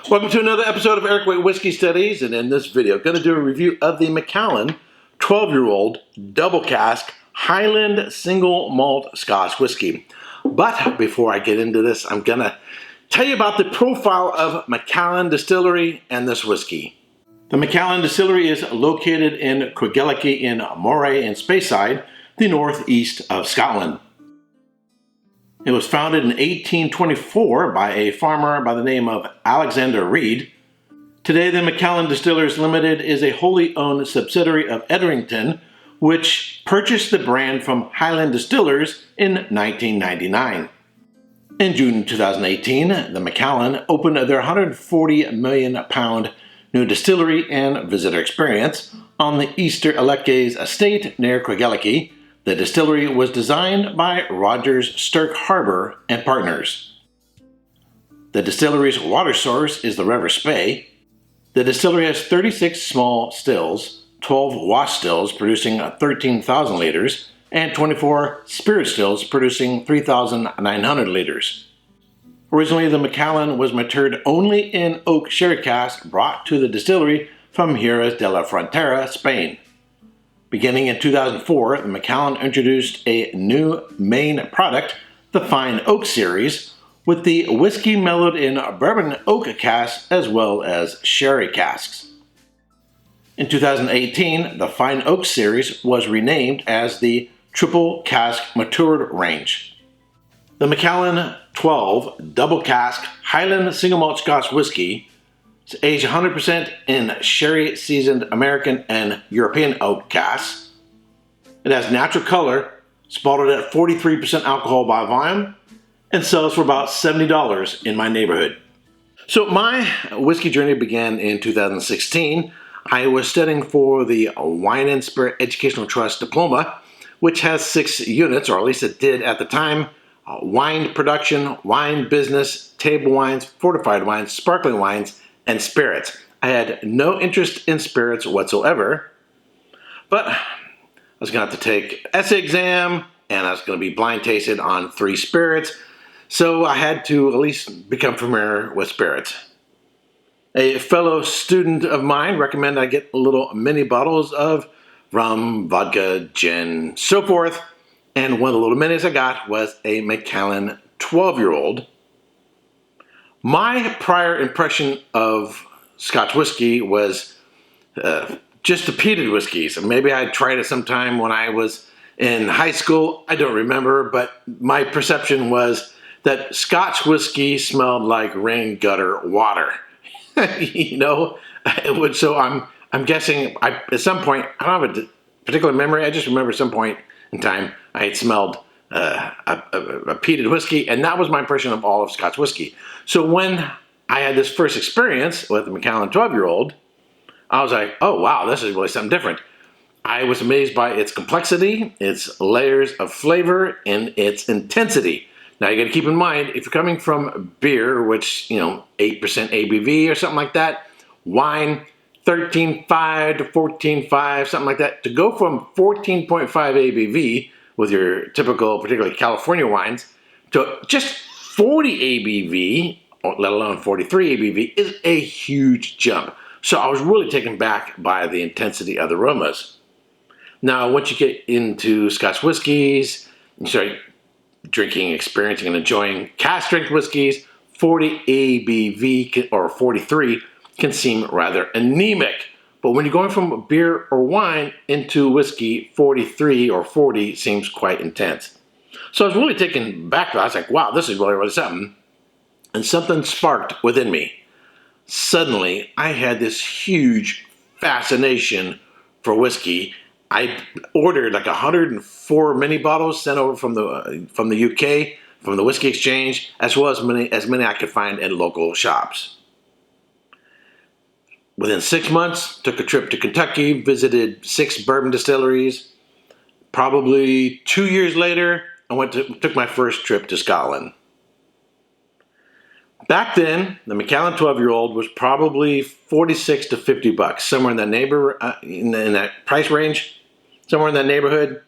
Welcome to another episode of Erik Wait Whiskey Studies, and in this video, I'm going to do a review of the Macallan 12-year-old double cask Highland single malt Scotch whiskey. But before I get into this, I'm going to tell you about the profile of Macallan Distillery and this whiskey. The Macallan Distillery is located in Craigellachie in Moray and Speyside, the northeast of Scotland. It was founded in 1824 by a farmer by the name of Alexander Reed. Today, the Macallan Distillers Limited is a wholly owned subsidiary of Edrington, which purchased the brand from Highland Distillers in 1999. In June 2018, the Macallan opened their £140 million new distillery and visitor experience on the Easter Eleckays estate near Craigellachie. The distillery was designed by Rogers Stirk Harbour and Partners. The distillery's water source is the River Spey. The distillery has 36 small stills, 12 wash stills producing 13,000 liters, and 24 spirit stills producing 3,900 liters. Originally, the Macallan was matured only in oak sherry cask brought to the distillery from Jerez de la Frontera, Spain. Beginning in 2004, the Macallan introduced a new main product, the Fine Oak Series, with the whiskey mellowed in bourbon oak casks as well as sherry casks. In 2018, the Fine Oak Series was renamed as the Triple Cask Matured Range. The Macallan 12 Double Cask Highland Single Malt Scotch Whisky is aged 100% in sherry-seasoned American and European oak casks. It has natural color, it's bottled at 43% alcohol by volume, and sells for about $70 in my neighborhood. So my whiskey journey began in 2016. I was studying for the Wine and Spirit Educational Trust Diploma, which has 6 units, or at least it did at the time. Wine production, wine business, table wines, fortified wines, sparkling wines, and spirits. I had no interest in spirits whatsoever, but I was going to have to take an essay exam, and I was going to be blind tasted on 3 spirits, so I had to at least become familiar with spirits. A fellow student of mine recommended I get little mini bottles of rum, vodka, gin, so forth, and one of the little minis I got was a Macallan 12-year-old. My prior impression of Scotch whiskey was just the peated whiskeys. Maybe I tried it sometime when I was in high school. I don't remember, but my perception was that Scotch whiskey smelled like rain gutter water. You know, so I'm guessing at some point, I don't have a particular memory. I just remember at some point in time I had smelled a peated whiskey, and that was my impression of all of Scotch whiskey. So when I had this first experience with the Macallan 12-year-old, I was like, oh wow, this is really something different. I was amazed by its complexity, its layers of flavor, and its intensity. Now you got to keep in mind, if you're coming from beer, which, 8% ABV or something like that, wine, 13.5 to 14.5, something like that, to go from 14.5 ABV with your typical, particularly California wines, to just 40 ABV, let alone 43 ABV, is a huge jump. So I was really taken back by the intensity of the aromas. Now, once you get into Scotch whiskeys, you start drinking, experiencing, and enjoying cask strength whiskeys, 40 ABV or 43 can seem rather anemic. But when you're going from beer or wine into whiskey, 43 or 40 seems quite intense. So I was really taken back. I was like, wow, this is really something. And something sparked within me. Suddenly, I had this huge fascination for whiskey. I ordered like 104 mini bottles sent over from the UK, from the Whiskey Exchange, as well as many I could find in local shops. Within 6 months, took a trip to Kentucky, visited 6 bourbon distilleries. Probably 2 years later, I took my first trip to Scotland. Back then, the Macallan 12-year-old was probably $46 to $50, somewhere in that in that price range, somewhere in that neighborhood.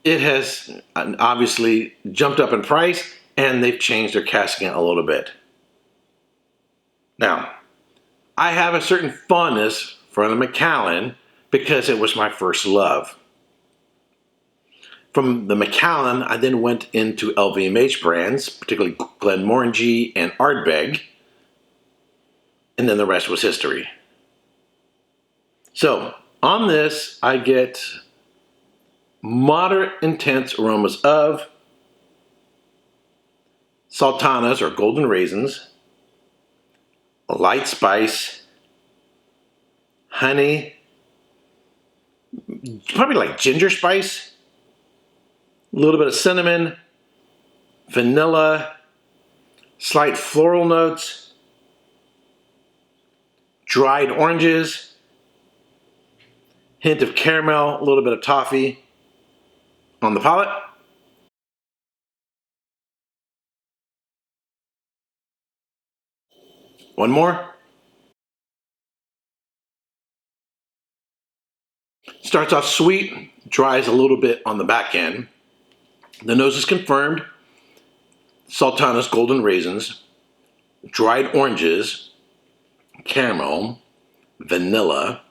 It has obviously jumped up in price, and they've changed their casking a little bit. Now, I have a certain fondness for the Macallan because it was my first love. From the Macallan, I then went into LVMH brands, particularly Glenmorangie and Ardbeg, and then the rest was history. So, on this, I get moderate intense aromas of sultanas or golden raisins, light spice, honey, probably like ginger spice, a little bit of cinnamon, vanilla, slight floral notes, dried oranges, hint of caramel, a little bit of toffee on the palate. One more. Starts off sweet, dries a little bit on the back end. The nose is confirmed. Sultanas, golden raisins, dried oranges, caramel, vanilla,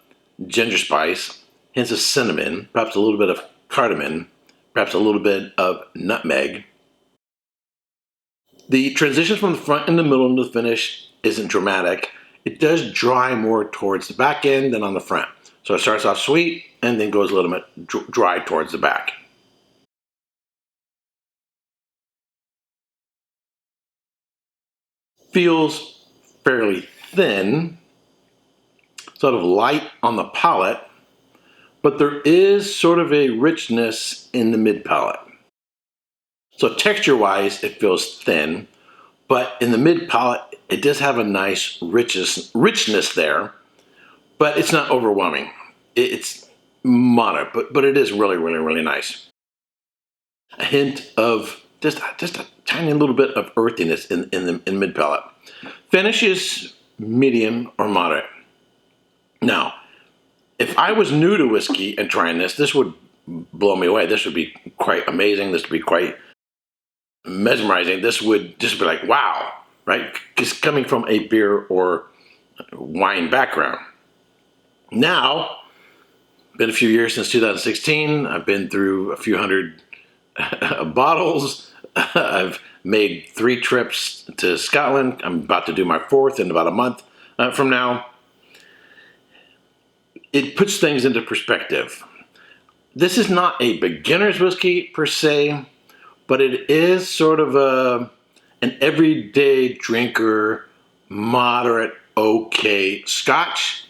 ginger spice, hints of cinnamon, perhaps a little bit of cardamom, perhaps a little bit of nutmeg. The transition from the front and the middle into the finish isn't dramatic. It does dry more towards the back end than on the front. So it starts off sweet and then goes a little bit dry towards the back. Feels fairly thin, sort of light on the palate, but there is sort of a richness in the mid palate. So texture-wise, it feels thin, but in the mid palate, it does have a nice richness there, but it's not overwhelming. It's moderate, but it is really, really, really nice. A hint of just a tiny little bit of earthiness in mid palate. Finish is medium or moderate. Now, if I was new to whiskey and trying this would blow me away. This would be quite amazing. This would be quite mesmerizing. This would just be like, wow, right? Just coming from a beer or wine background. Now, been a few years since 2016. I've been through a few hundred bottles. I've made 3 trips to Scotland. I'm about to do my 4th in about a month from now. It puts things into perspective. This is not a beginner's whiskey per se, but it is sort of an everyday drinker, moderate, okay Scotch.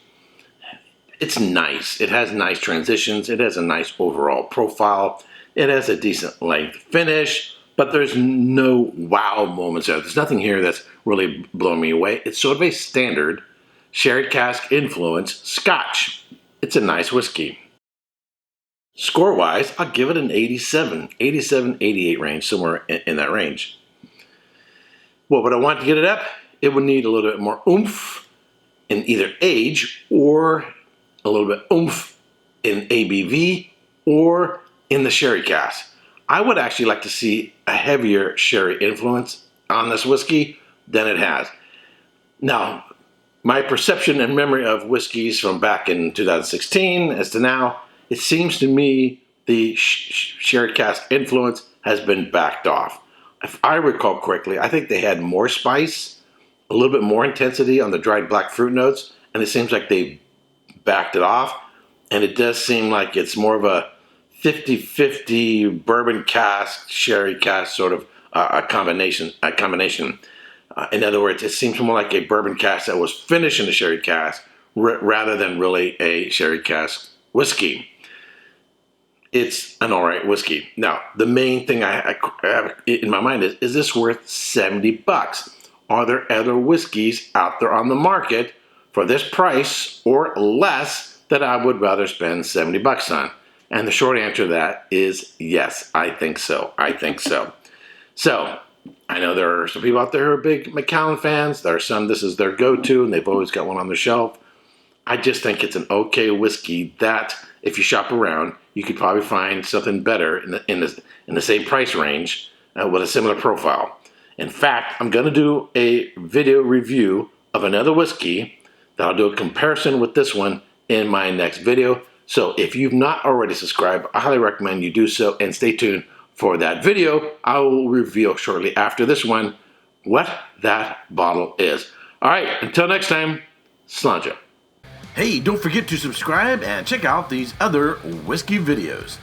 It's nice. It has nice transitions. It has a nice overall profile. It has a decent length finish, but there's no wow moments there. There's nothing here that's really blowing me away. It's sort of a standard sherry cask influence Scotch. It's a nice whiskey. Score-wise, I'll give it an 87, 88 range, somewhere in that range. What would I want to get it up? It would need a little bit more oomph in either age or a little bit oomph in ABV or in the sherry cask. I would actually like to see a heavier sherry influence on this whiskey than it has. Now, my perception and memory of whiskeys from back in 2016 as to now, it seems to me the sherry cask influence has been backed off. If I recall correctly, I think they had more spice, a little bit more intensity on the dried black fruit notes, and it seems like they backed it off. And it does seem like it's more of a 50-50 bourbon cask, sherry cask sort of a combination. In other words, it seems more like a bourbon cask that was finished in a sherry cask rather than really a sherry cask whiskey. It's an alright whiskey. Now, the main thing I have in my mind is this worth $70? Are there other whiskeys out there on the market for this price or less that I would rather spend $70 on? And the short answer to that is yes, I think so. So, I know there are some people out there who are big Macallan fans. There are some, this is their go-to, and they've always got one on the shelf. I just think it's an okay whiskey that, if you shop around, you could probably find something better in the same price range with a similar profile. In fact, I'm going to do a video review of another whiskey that I'll do a comparison with this one in my next video. So if you've not already subscribed, I highly recommend you do so and stay tuned for that video. I will reveal shortly after this one what that bottle is. All right, until next time, Sláinte. Hey, don't forget to subscribe and check out these other whiskey videos.